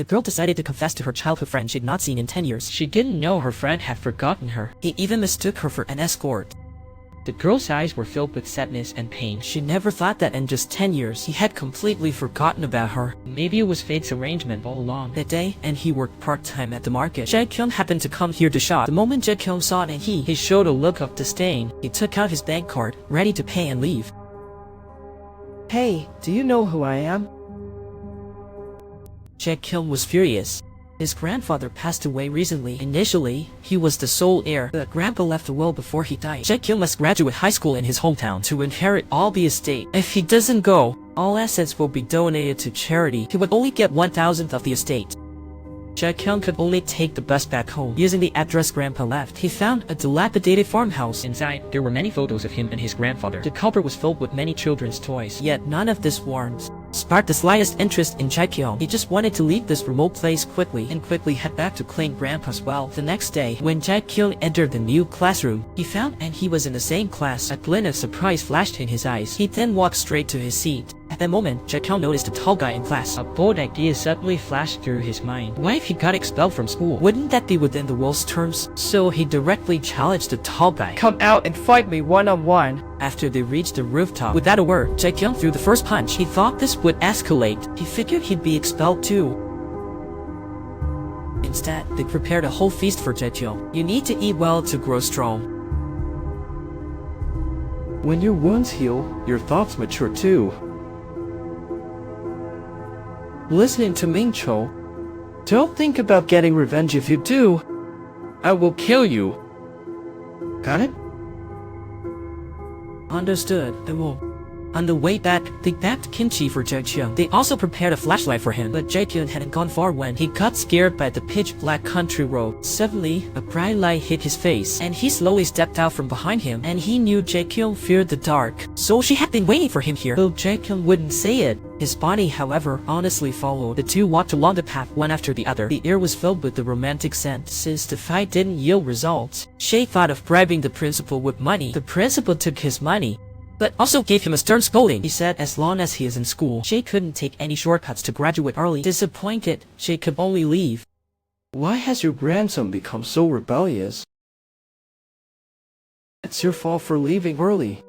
The girl decided to confess to her childhood friend she'd not seen in 10 years. She didn't know her friend had forgotten her. He even mistook her for an escort. The girl's eyes were filled with sadness and pain. She never thought that in just 10 years, he had completely forgotten about her. Maybe it was fate's arrangement all along. That day, and he worked part-time at the market. Jai Kyung happened to come here to shop. The moment Jai Kyung saw it, and he showed a look of disdain. He took out his bank card, ready to pay and leave. Hey, do you know who I am? Jai Kyung was furious. His grandfather passed away recently. Initially, he was the sole heir, but grandpa left a will before he died. Jai Kyung must graduate high school in his hometown to inherit all the estate. If he doesn't go, all assets will be donated to charity. He would only get 1,000th of the estate. Jai Kyung could only take the bus back home. Using the address grandpa left, he found a dilapidated farmhouse. Inside, there were many photos of him and his grandfather. The cupboard was filled with many children's toys. Yet none of this sparked the slightest interest in Jai Kyung. He just wanted to leave this remote place quickly and quickly head back to claim grandpa's wealth. The next day, when Jai Kyung entered the new classroom, he found and he was in the same class. A glint of surprise flashed in his eyes. He then walked straight to his seat. At that moment, Jai Kyung noticed a tall guy in class. A bold idea suddenly flashed through his mind. What if he got expelled from school? Wouldn't that be within the will's terms? So he directly challenged the tall guy. Come out and fight me one-on-one. After they reached the rooftop, without a word, Jai Kyung threw the first punch. He thought this would escalate. He figured he'd be expelled too. Instead, they prepared a whole feast for Jai Kyung. You need to eat well to grow strong. When your wounds heal, your thoughts mature too. Listening to Ming Cho, don't think about getting revenge. If you do, I will kill you. Got it? Understood. They will. On the way back, they packed kimchi for Jai Kyung. They also prepared a flashlight for him, but Jai Kyung hadn't gone far when he got scared by the pitch-black country road. Suddenly, a bright light hit his face, and he slowly stepped out from behind him, and he knew Jai Kyung feared the dark. So she had been waiting for him here, though Jai Kyung wouldn't say it. His body, however, honestly followed. The two walked along the path one after the other. The air was filled with the romantic scent. Since the fight didn't yield results, Shay thought of bribing the principal with money. The principal took his money, but also gave him a stern scolding. He said as long as he is in school, Shay couldn't take any shortcuts to graduate early. Disappointed, Shay could only leave. Why has your grandson become so rebellious? It's your fault for leaving early.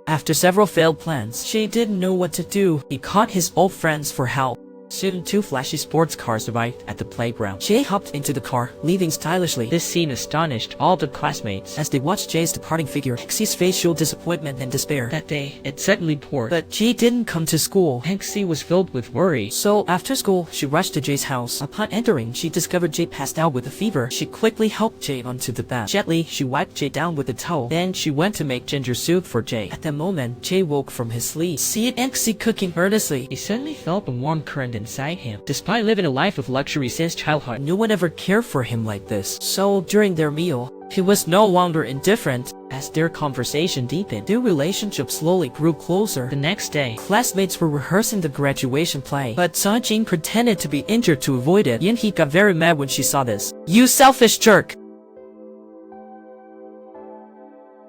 After several failed plans, Shay didn't know what to do. He called his old friends for help. Soon, two flashy sports cars arrived at the playground. Jay hopped into the car, leaving stylishly. This scene astonished all the classmates. As they watched Jay's departing figure, Hexie's face showed disappointment and despair. That day, it suddenly poured. But Jay didn't come to school. Hexie was filled with worry. So after school, she rushed to Jay's house. Upon entering, she discovered Jay passed out with a fever. She quickly helped Jay onto the bed. Gently, she wiped Jay down with a towel. Then she went to make ginger soup for Jay. At that moment, Jay woke from his sleep. Seeing Hexie cooking earnestly, He suddenly felt a warm current inside him. Despite living a life of luxury since childhood, no one ever cared for him like this. So during their meal, he was no longer indifferent. As their conversation deepened, their relationship slowly grew closer. The next day, classmates were rehearsing the graduation play, but Jing pretended to be injured to avoid it. Yin-hee got very mad when she saw this. You selfish jerk!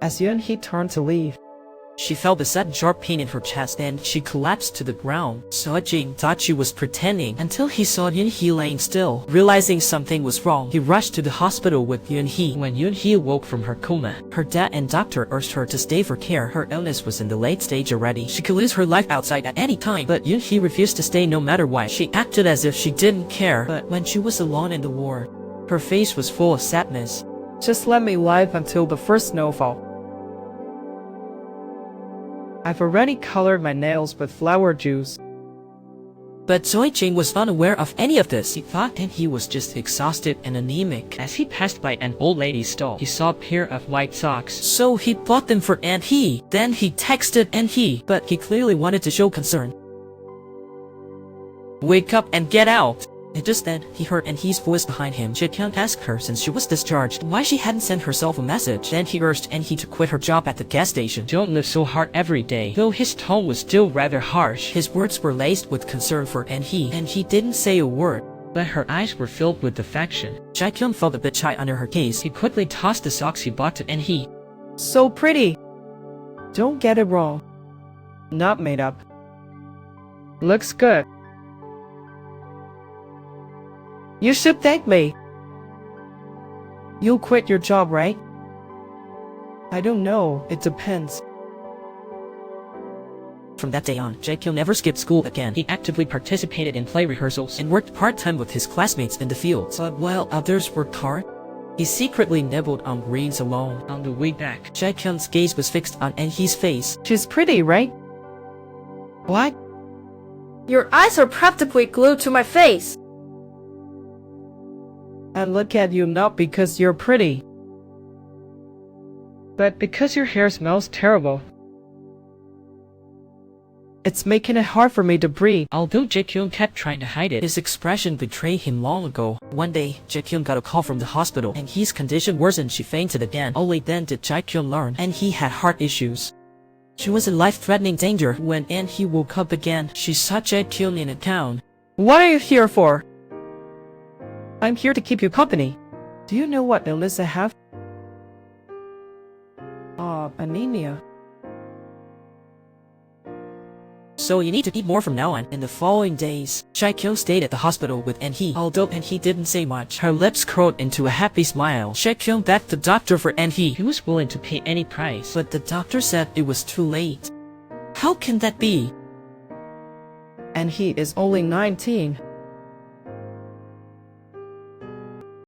As Yun-hee turned to leave, she felt a sudden sharp pain in her chest and she collapsed to the ground. Jing thought she was pretending until he saw Yun-hee laying still. Realizing something was wrong, he rushed to the hospital with Yun-hee. When Yun-hee woke from her coma, her dad and doctor urged her to stay for care. Her illness was in the late stage already. She could lose her life outside at any time, but Yun-hee refused to stay no matter what. She acted as if she didn't care, but when she was alone in the ward, her face was full of sadness. just let me live until the first snowfall. I've already colored my nails with flower juice. But Jing was unaware of any of this. He thought that he was just exhausted and anemic. As he passed by an old lady's stall, he saw a pair of white socks. So he bought them for Aunt He. Then he texted Aunt He, but he clearly wanted to show concern. Wake up and get out! And just then, he heard Aunt He's voice behind him. Jai Kyung asked her since she was discharged why she hadn't sent herself a message. Then he urged Aunt He to quit her job at the gas station. Don't live so hard every day. Though his tone was still rather harsh, his words were laced with concern for Aunt He, and he didn't say a word. But her eyes were filled with affection. Jai Kyung felt a bit shy under her gaze. He quickly tossed the socks he bought to Aunt He. So pretty! Don't get it wrong. Not made up. Looks good. You should thank me. You'll quit your job, right? I don't know, it depends. From that day on, Jai Kyung never skipped school again. He actively participated in play rehearsals And worked part-time with his classmates in the fields. But while others worked hard, he secretly nibbled on greens alone. on the way back. Jai Kyung's gaze was fixed on Enhee's face. She's pretty, right? What? Your eyes are practically glued to my face. And look at you not because you're pretty, but because your hair smells terrible. It's making it hard for me to breathe. Although Jai Kyung kept trying to hide it, His expression betrayed him long ago. One day, Jai Kyung got a call from the hospital, and his condition worsened. She fainted again. Only then did Jai Kyung learn, and he had heart issues. She was in life-threatening danger. When Enhee woke up again, she saw Jai Kyung in a town. What are you here for? I'm here to keep you company. Do you know what illness I have? Anemia. So you need to eat more from now on. In the following days, Jai Kyung stayed at the hospital with Enhee. Although Enhee didn't say much, her lips curled into a happy smile. Jai Kyung begged the doctor for Enhee, he was willing to pay any price. but the doctor said it was too late. How can that be? And he is only 19.